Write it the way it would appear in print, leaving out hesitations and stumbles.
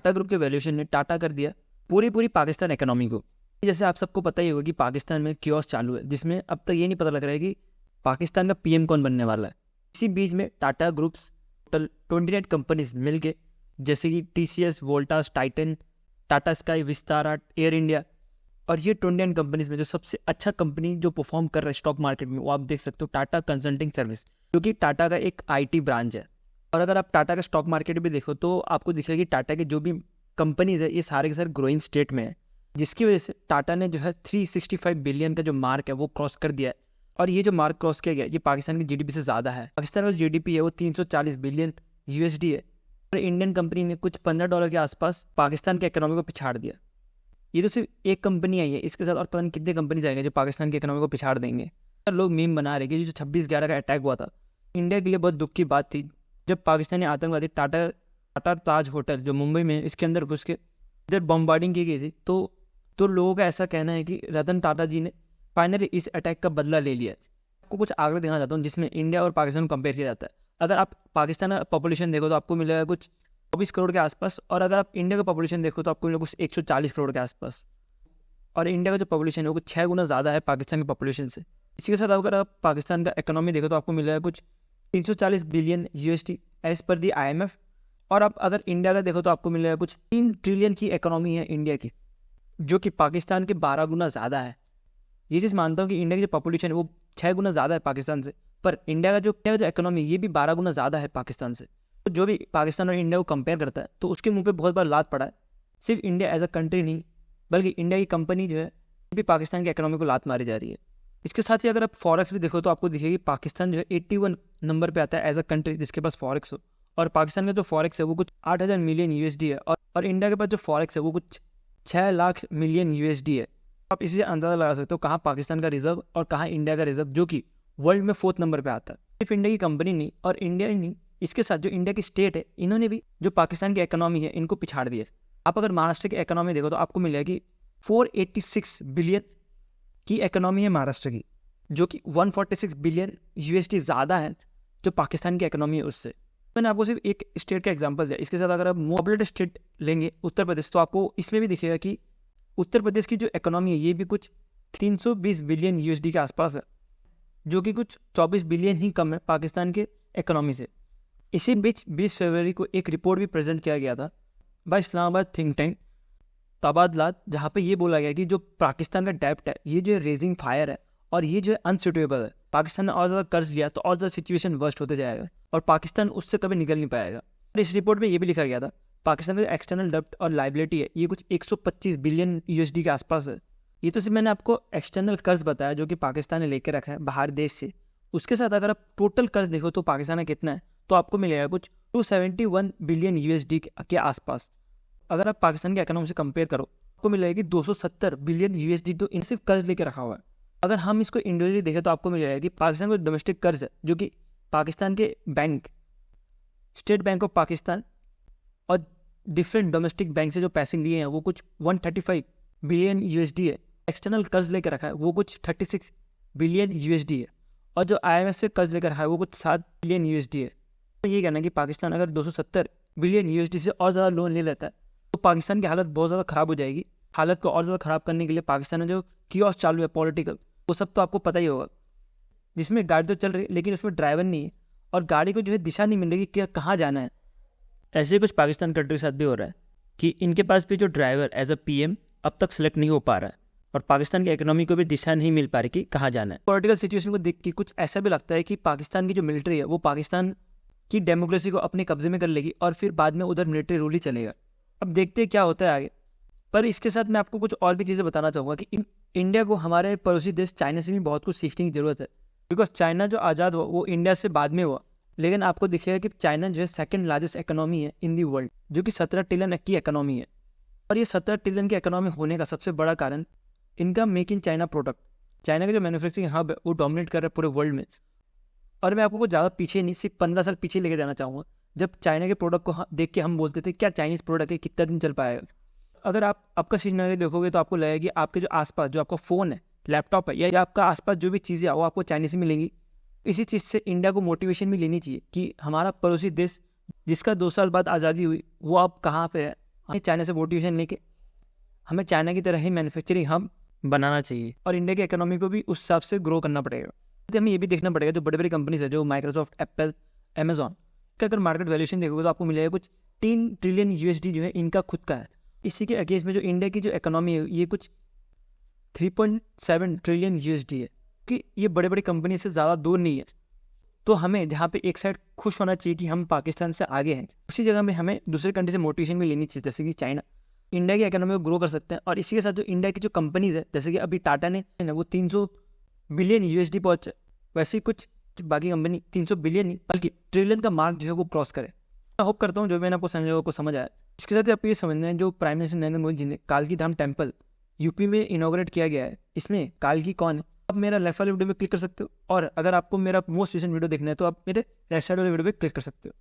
Tata group के valuation ने टाटा कर दिया पूरी पाकिस्तान इकोनॉमी को। जैसे आप सबको पता ही होगा कि पाकिस्तान में कियोस्क चालू है, जिसमें अब तक ये नहीं पता लग रहा है कि पाकिस्तान का पीएम कौन बनने वाला है। इसी बीच में टाटा ग्रुप्स टोटल 29 कंपनीज मिल के, जैसे कि TCS, Voltas, Titan, Tata sky, Vistara, air India, और ये 29 कंपनीज में जो सबसे अच्छा कंपनी जो परफॉर्म कर रहा है स्टॉक मार्केट में, वो आप देख सकते हो टाटा कंसल्टिंग सर्विस, जो कि टाटा का एक IT ब्रांच है। और अगर आप टाटा का स्टॉक मार्केट भी देखो तो आपको दिखेगा कि टाटा के जो भी कंपनीज है ये सारे के सारे ग्रोइंग स्टेट में है, जिसकी वजह से टाटा ने जो है 365 बिलियन का जो मार्क है वो क्रॉस कर दिया है। और ये जो मार्क क्रॉस किया गया ये पाकिस्तान की GDP से ज़्यादा है। पाकिस्तान का GDP है वो 340 बिलियन USD है, और इंडियन कंपनी ने कुछ $15 के आसपास पाकिस्तान के इकोनॉमी को पिछाड़ दिया। ये तो सिर्फ एक कंपनी आई है, इसके साथ और पता नहीं कितने कंपनीज आएंगे जो पाकिस्तान की इकोनॉमी को पिछाड़ देंगे। लोग मीम बना रहे कि जो 26/11 का अटैक हुआ था, इंडिया के लिए बहुत दुख की बात थी, जब पाकिस्तानी आतंकवादी टाटा ताज होटल जो मुंबई में, इसके अंदर घुस के इधर बम्बार्डिंग की गई थी। तो लोगों का ऐसा कहना है कि रतन टाटा जी ने फाइनली इस अटैक का बदला ले लिया। आपको कुछ आंकड़े दिखाना चाहता हूँ जिसमें इंडिया और पाकिस्तान को कंपेयर किया जाता है। अगर आप पाकिस्तान का पॉपुलेशन देखो तो आपको मिलेगा कुछ 24 करोड़ के आसपास, और अगर आप इंडिया का पॉपुलेशन देखो तो आपको मिलेगा कुछ 140 करोड़ के आसपास। और इंडिया का जो पॉपुलेशन है वो कुछ 6 गुना ज़्यादा है पाकिस्तान की पॉपुलेशन से। इसी के साथ अगर आप पाकिस्तान का इकोनॉमी देखो तो आपको मिलेगा कुछ 340 बिलियन USD एज पर दी IMF। और आप अगर इंडिया का देखो तो आपको मिलेगा कुछ 3 ट्रिलियन की इकोनॉमी है इंडिया की, जो कि पाकिस्तान के 12 गुना ज़्यादा है। ये चीज़ मानता हूँ कि इंडिया की जो पॉपुलेशन है वो 6 गुना ज़्यादा है पाकिस्तान से, पर इंडिया का जो इकोनॉमी ये भी 12 गुना ज़्यादा है पाकिस्तान से। तो जो भी पाकिस्तान और इंडिया को कंपेयर करता है तो उसके मुंह पे बहुत बार लात पड़ा है। सिर्फ इंडिया एज अ कंट्री नहीं, बल्कि इंडिया की कंपनी जो है भी पाकिस्तान की इकोनॉमी को लात मारी जा रही है। इसके साथ ही अगर आप फॉरेक्स भी देखो तो आपको दिखेगी पाकिस्तान जो है 81 नंबर पे आता है एज अ कंट्री जिसके पास फॉरेक्स हो। और पाकिस्तान का जो फॉरेक्स है वो कुछ 8000 मिलियन USD है, और इंडिया के पास जो फॉरेक्स है वो कुछ 6 लाख मिलियन USD है। आप इसी से अंदाज़ा लगा सकते हो कहाँ पाकिस्तान का रिजर्व और कहाँ इंडिया का रिजर्व, जो कि वर्ल्ड में 4th नंबर पे आता है। सिर्फ इंडिया की कंपनी नहीं और इंडिया ही नहीं, इसके साथ जो इंडिया की स्टेट है इन्होंने भी जो पाकिस्तान की इकोनॉमी है इनको पिछाड़ दिया। आप अगर महाराष्ट्र की इकोनॉमी देखो तो आपको मिलेगा कि 486 बिलियन की इकोनॉमी है महाराष्ट्र की, जो कि 146 बिलियन USD ज़्यादा है जो पाकिस्तान की इकोनॉमी है उससे। मैंने आपको सिर्फ एक स्टेट का एग्जांपल दिया। इसके साथ अगर आप पॉपुलेटेड स्टेट लेंगे उत्तर प्रदेश, तो आपको इसमें भी दिखेगा कि उत्तर प्रदेश की जो इकोनॉमी है ये भी कुछ 320 बिलियन USD के आसपास है, जो कि कुछ 24 बिलियन ही कम है पाकिस्तान के इकोनॉमी से। इसी बीच 20 फरवरी को एक रिपोर्ट भी प्रेजेंट किया गया था बाय इस्लामाबाद थिंक टैंक तबादलात, जहाँ पे ये बोला गया कि जो पाकिस्तान का डेब्ट है ये जो है रेजिंग फायर है, और ये जो है अनसुटेबल है। पाकिस्तान ने और ज़्यादा कर्ज लिया तो और ज़्यादा सिचुएशन वर्स्ट होते जाएगा और पाकिस्तान उससे कभी निकल नहीं पाएगा। और इस रिपोर्ट में ये भी लिखा गया था पाकिस्तान का एक्सटर्नल डेब्ट और लाइबिलिटी है ये कुछ 125 बिलियन USD के आसपास है। ये तो सिर्फ मैंने आपको एक्सटर्नल कर्ज बताया जो कि पाकिस्तान ने लेकर रखा है बाहर देश से। उसके साथ अगर आप टोटल कर्ज देखो तो पाकिस्तान का कितना है तो आपको मिलेगा कुछ 271 बिलियन USD के आसपास। अगर आप पाकिस्तान के इकोनॉमी से कंपेयर करो आपको मिलेगा कि 270 बिलियन USD तो इन सिर्फ कर्ज लेकर रखा हुआ है। अगर हम इसको इंडिविजुअली देखें तो आपको मिलेगा कि पाकिस्तान का डोमेस्टिक कर्ज है जो कि पाकिस्तान के bank, state bank of Pakistan और डिफरेंट डोमेस्टिक बैंक से जो पैसे लिए हैं वो कुछ 135 बिलियन USD है। एक्सटर्नल कर्ज लेकर रखा है वो कुछ 36 बिलियन USD है, और जो IMF से कर्ज लेकर रखा है वो कुछ 7 बिलियन USD है। तो ये कहना है कि पाकिस्तान अगर 270 बिलियन USD से और ज़्यादा लोन ले लेता है तो पाकिस्तान की हालत बहुत ज़्यादा ख़राब हो जाएगी। हालत को और ज़्यादा ख़राब करने के लिए पाकिस्तान में जो कियोस्क चालू है पॉलिटिकल, वो सब तो आपको पता ही होगा, जिसमें गाड़ी तो चल रही है लेकिन उसमें ड्राइवर नहीं है और गाड़ी को जो है दिशा नहीं मिल रही कि कहाँ जाना है। ऐसे कुछ पाकिस्तान कंट्री के साथ भी हो रहा है कि इनके पास भी जो ड्राइवर एज अ PM अब तक सेलेक्ट नहीं हो पा रहा है, और पाकिस्तान की इकोनॉमी को भी दिशा नहीं मिल पा रही कि कहाँ जाना है। पॉलिटिकल सिचुएशन को देख के कुछ ऐसा भी लगता है कि पाकिस्तान की जो मिलिट्री है वो पाकिस्तान की डेमोक्रेसी को अपने कब्जे में कर लेगी और फिर बाद में उधर मिलिट्री रूल ही चलेगा। अब देखते हैं क्या होता है आगे। पर इसके साथ मैं आपको कुछ और भी चीज़ें बताना चाहूँगा कि इंडिया को हमारे पड़ोसी देश चाइना से भी बहुत कुछ सीखने की ज़रूरत है, बिकॉज चाइना जो आज़ाद हुआ वो इंडिया से बाद में हुआ, लेकिन आपको दिखेगा कि चाइना जो है सेकंड लार्जेस्ट इकोनॉमी है इन दी वर्ल्ड, जो कि 17 ट्रिलियन की इकोनॉमी है। और ये 17 ट्रिलियन की इकोनॉमी होने का सबसे बड़ा कारण इनका make in China product. China का जो मैन्युफैक्चरिंग हब है वो डोमिनेट कर रहा है पूरे वर्ल्ड में। और मैं आपको कुछ ज़्यादा पीछे नहीं, सिर्फ 15 साल पीछे लेके जाना चाहूँगा, जब चाइना के प्रोडक्ट को देख के हम बोलते थे क्या चाइनीज़ प्रोडक्ट है, कितना दिन चल पाएगा। अगर आप आपका सिनेरियो देखोगे तो आपको लगेगा कि आपके जो आसपास जो आपका फ़ोन है, लैपटॉप है, या आपका आसपास जो भी चीज़ें है वो आपको चाइनीज़ से मिलेंगी। इसी चीज़ से इंडिया को मोटिवेशन भी लेनी चाहिए कि हमारा पड़ोसी देश जिसका 2 साल बाद आज़ादी हुई वो अब कहाँ पे है हमें चाइना से मोटिवेशन लेके हमें चाइना की तरह ही मैन्युफैक्चरिंग हब बनाना चाहिए और इंडिया की इकोनॉमी को भी उस हिसाब से ग्रो करना पड़ेगा। तो हमें ये भी देखना पड़ेगा जो बड़ी बड़ी कंपनीज है, जो माइक्रोसॉफ्ट, एप्पल, अमेजॉन का अगर मार्केट वैल्यूएशन देखोगे तो आपको मिलेगा कुछ 3 ट्रिलियन यूएसडी जो है इनका खुद का है। इसी के अगेंस्ट में जो इंडिया की जो इकोनॉमी है ये कुछ 3.7 ट्रिलियन यूएसडी है कि ये बड़े बड़ी कंपनी से ज़्यादा दूर नहीं है। तो हमें जहाँ पे एक साइड खुश होना चाहिए कि हम पाकिस्तान से आगे हैं, उसी जगह में हमें दूसरे कंट्री से मोटिवेशन भी लेनी चाहिए, जैसे कि चाइना इंडिया की इकोनॉमी को ग्रो कर सकते हैं। और इसी के साथ जो इंडिया की जो कंपनीज है, जैसे कि अभी टाटा ने वो 300 बिलियन यूएसडी पहुंचे, वैसे ही कुछ बाकी कंपनी 300 बिलियन नहीं बल्कि ट्रिलियन का मार्क जो है वो क्रॉस करे। मैं होप करता हूँ जो मैंने आपको समझा आपको समझ आया। इसके साथ ही आपको ये समझना है जो प्राइम मिनिस्टर नरेंद्र मोदी जी ने कालकी धाम टेम्पल यूपी में इनॉग्रेट किया गया है, इसमें कालकी कौन है आप मेरा लेफ्ट वाले वीडियो में क्लिक कर सकते हो, और अगर आपको मेरा मोस्ट रिसेंट वीडियो देखना है तो आप मेरे राइट साइड वाले वीडियो पे क्लिक कर सकते हो।